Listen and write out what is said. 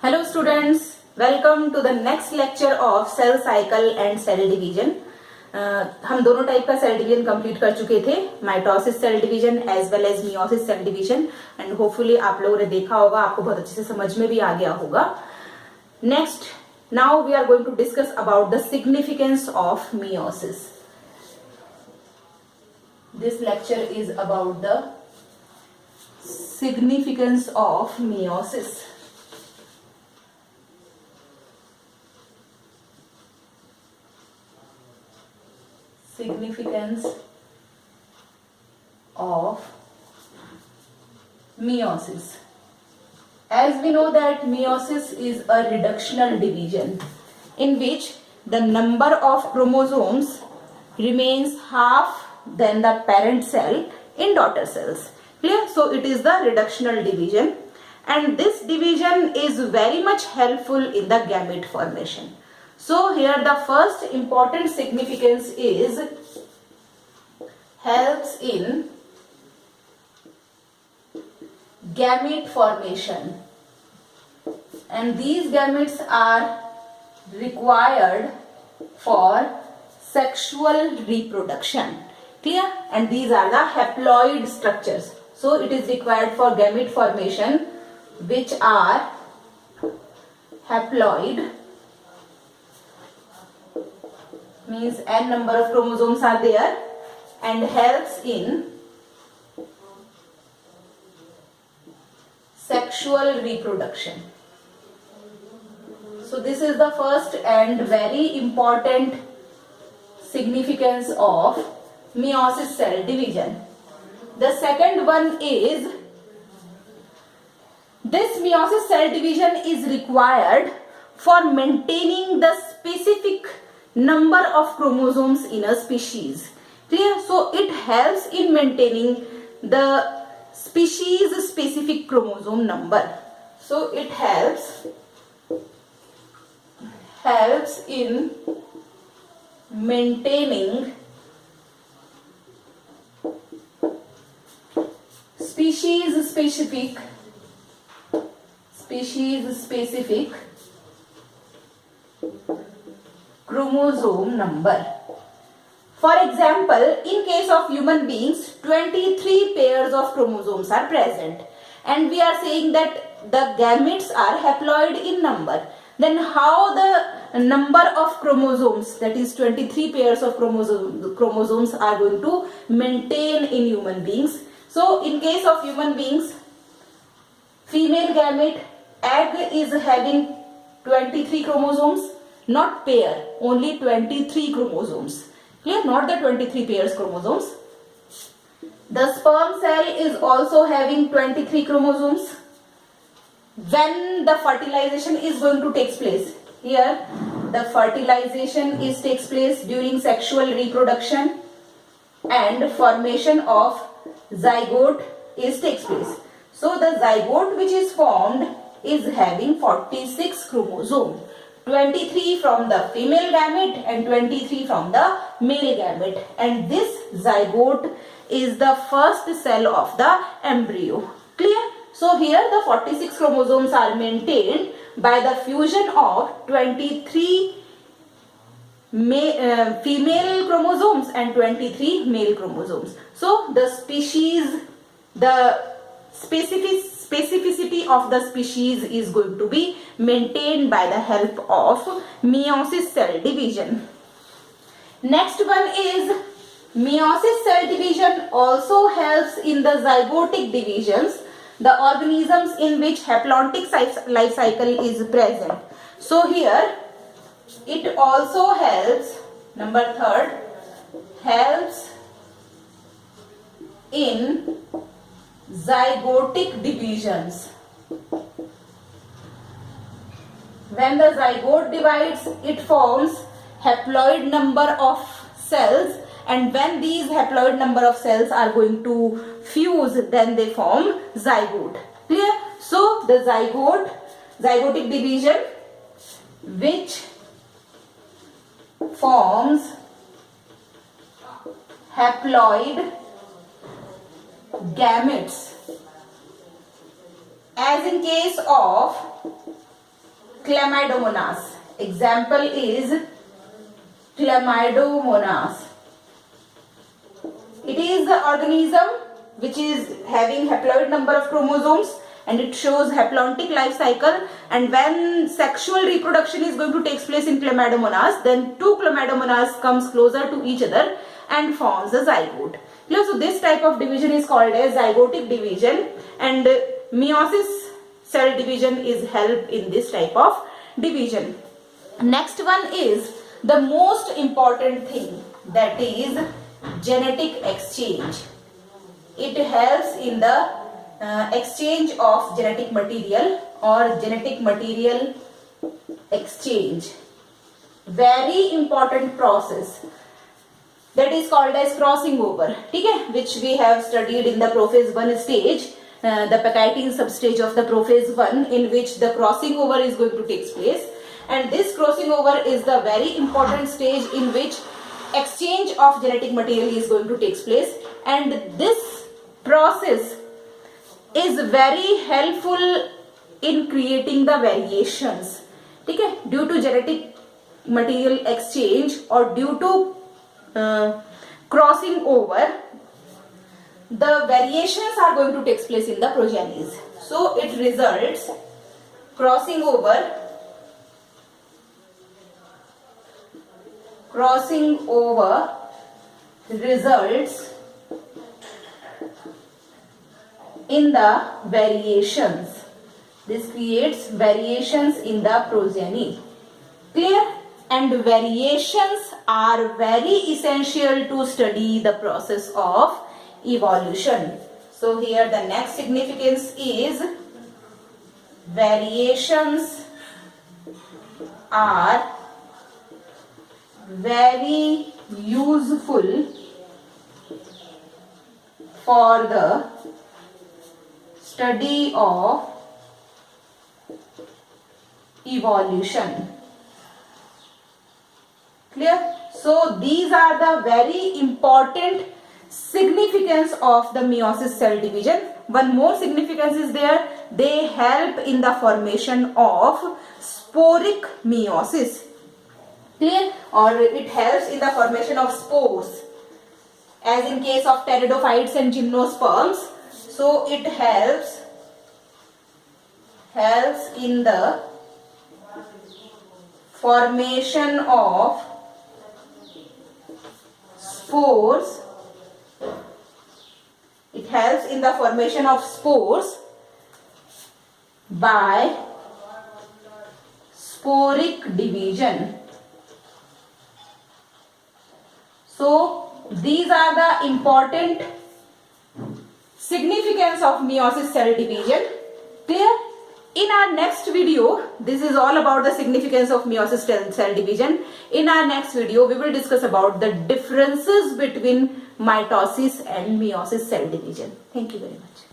Hello students, welcome to the next lecture of cell cycle and cell division. हम दोनों type का cell division complete कर चुके थे, mitosis cell division as well as meiosis cell division, and hopefully आप लोगों ने देखा होगा, आपको बहुत अच्छे से समझ में भी आ गया होगा. Next, now we are going to discuss about the significance of meiosis. This lecture is about the significance of meiosis. Significance of meiosis. As we know that meiosis is a reductional division in which the number of chromosomes remains half than the parent cell in daughter cells. Clear? So it is the reductional division, and this division is very much helpful in the gamete formation. So here the first important significance is helps in gamete formation, and these gametes are required for sexual reproduction. Clear? And these are the haploid structures. So it is required for gamete formation, which are haploid, means n number of chromosomes are there, and helps in sexual reproduction. So this is the first and very important significance of meiosis cell division. The second one is this meiosis cell division is required for maintaining the specific number of chromosomes in a species. Clear? So it helps in maintaining the species specific chromosome number. So it helps in maintaining species specific chromosome number. For example, in case of human beings, 23 pairs of chromosomes are present, and we are saying that the gametes are haploid in number. Then how the number of chromosomes, that is 23 pairs of chromosomes are going to maintain in human beings? So in case of human beings, female gamete, egg is having 23 chromosomes, not pair, only 23 chromosomes. Clear? Not the 23 pairs chromosomes. The sperm cell is also having 23 chromosomes. When the fertilization is going to take place, here the fertilization takes place during sexual reproduction, and formation of zygote takes place. So the zygote which is formed is having 46 chromosomes, 23 from the female gamete and 23 from the male gamete, and this zygote is the first cell of the embryo. Clear? So here the 46 chromosomes are maintained by the fusion of 23 female chromosomes and 23 male chromosomes. So the specificity of the species is going to be maintained by the help of meiosis cell division. Next one is meiosis cell division also helps in the zygotic divisions, the organisms in which haplontic life cycle is present. So here it also helps, number third, helps in zygotic divisions. When the zygote divides, it forms haploid number of cells, and when these haploid number of cells are going to fuse, then they form zygote. Clear? So the zygotic division which forms haploid gametes, as in case of Chlamydomonas. Example is Chlamydomonas. It is the organism which is having haploid number of chromosomes and it shows haplontic life cycle, and when sexual reproduction is going to take place in Chlamydomonas, then two Chlamydomonas comes closer to each other and forms a zygote. So this type of division is called as zygotic division, and meiosis cell division is help in this type of division. Next one is the most important thing, that is genetic exchange. It helps in the exchange of genetic material or genetic material exchange. Very important process that is called as crossing over, okay, which we have studied in the prophase 1 stage, the Pachytene substage of the prophase 1, in which the crossing over is going to take place. And this crossing over is the very important stage in which exchange of genetic material is going to take place, and this process is very helpful in creating the variations, okay, due to genetic material exchange or due to crossing over. The variations are going to take place in the progenies. So it results crossing over results in the variations. This creates variations in the progeny. Clear? And variations are very essential to study the process of evolution. So here the next significance is variations are very useful for the study of evolution. Clear? So these are the very important significance of the meiosis cell division. One more significance is there. They help in the formation of sporic meiosis. Clear? Or it helps in the formation of spores, as in case of pteridophytes and gymnosperms. So it helps in the formation of spores. It helps in the formation of spores by sporic division. So these are the important significance of meiosis cell division. Clear? In our next video, this is all about the significance of meiosis cell division. In our next video, we will discuss about the differences between mitosis and meiosis cell division. Thank you very much.